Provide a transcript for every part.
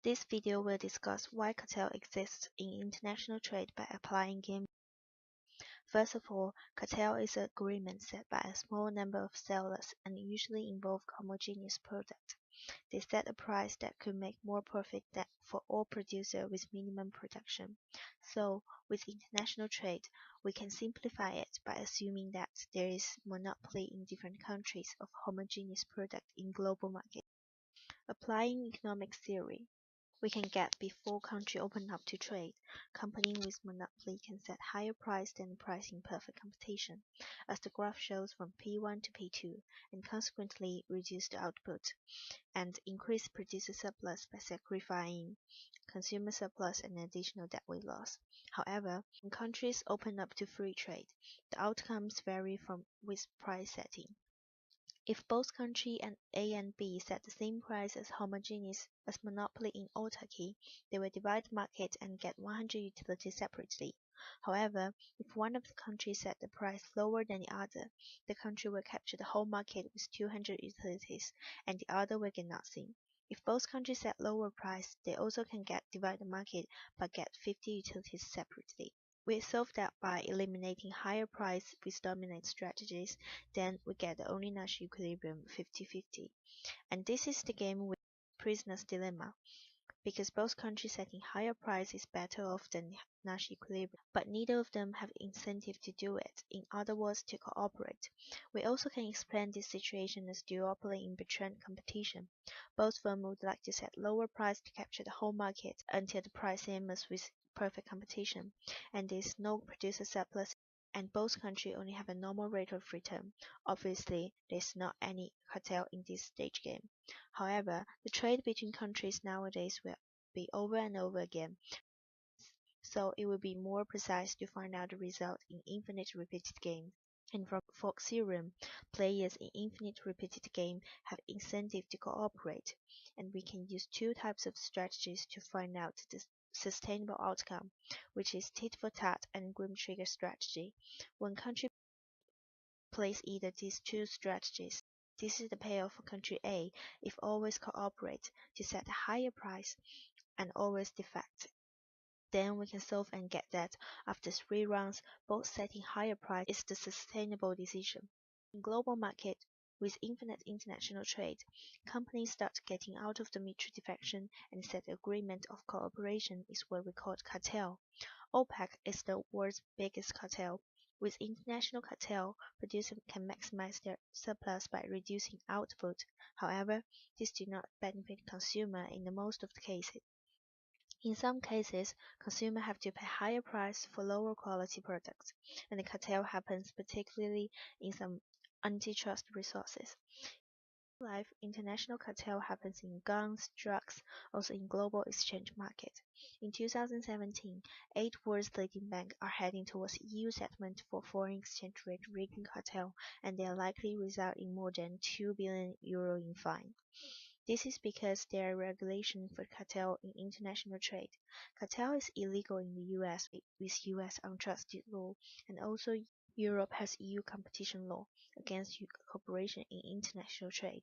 This video will discuss why cartel exists in international trade by applying game. First of all, cartel is an agreement set by a small number of sellers and usually involve homogeneous product. They set a price that could make more profit than for all producer with minimum production. So, with international trade, we can simplify it by assuming that there is monopoly in different countries of homogeneous product in global market. Applying economic theory, we can get before country open up to trade, company with monopoly can set higher price than the price in perfect competition, as the graph shows from P1 to P2, and consequently reduce the output, and increase producer surplus by sacrificing consumer surplus and additional debt weight loss. However, when countries open up to free trade, the outcomes vary from with price setting. If both country and A and B set the same price as homogeneous as monopoly in autarky, they will divide the market and get 100 utilities separately. However, if one of the countries set the price lower than the other, the country will capture the whole market with 200 utilities, and the other will get nothing. If both countries set lower price, they also can get divide the market but get 50 utilities separately. We solve that by eliminating higher price with dominant strategies, then we get the only Nash equilibrium 50-50. And this is the game with prisoner's dilemma, because both countries setting higher price is better off than Nash equilibrium, but neither of them have incentive to do it, in other words to cooperate. We also can explain this situation as duopoly in between competition. Both firms would like to set lower price to capture the whole market until the price aims with perfect competition, and there is no producer surplus, and both countries only have a normal rate of return. Obviously, there is not any cartel in this stage game. However, the trade between countries nowadays will be over and over again, so it will be more precise to find out the result in infinite repeated game. And from Fox theorem, players in infinite repeated game have incentive to cooperate, and we can use two types of strategies to find out the sustainable outcome, which is tit for tat and grim trigger strategy. When country plays either these two strategies, this is the payoff for country A if always cooperate to set a higher price and always defect. Then we can solve and get that after 3 rounds, both setting higher price is the sustainable decision. In global market, with infinite international trade, companies start getting out of the mutual defection and set agreement of cooperation is what we call cartel. OPEC is the world's biggest cartel. With international cartel, producers can maximize their surplus by reducing output. However, this do not benefit consumer in the most of the cases. In some cases, consumers have to pay higher price for lower quality products, and the cartel happens particularly in some antitrust resources. In life, international cartel happens in guns, drugs, also in global exchange market. In 2017, 8 world's leading banks are heading towards EU settlement for foreign exchange rate rigging cartel, and they are likely result in more than €2 billion in fine. This is because there are regulations for cartel in international trade. Cartel is illegal in the US with US untrusted law, and also Europe has EU competition law against cooperation in international trade.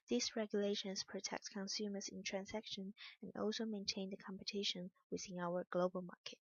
These regulations protect consumers in transaction and also maintain the competition within our global market.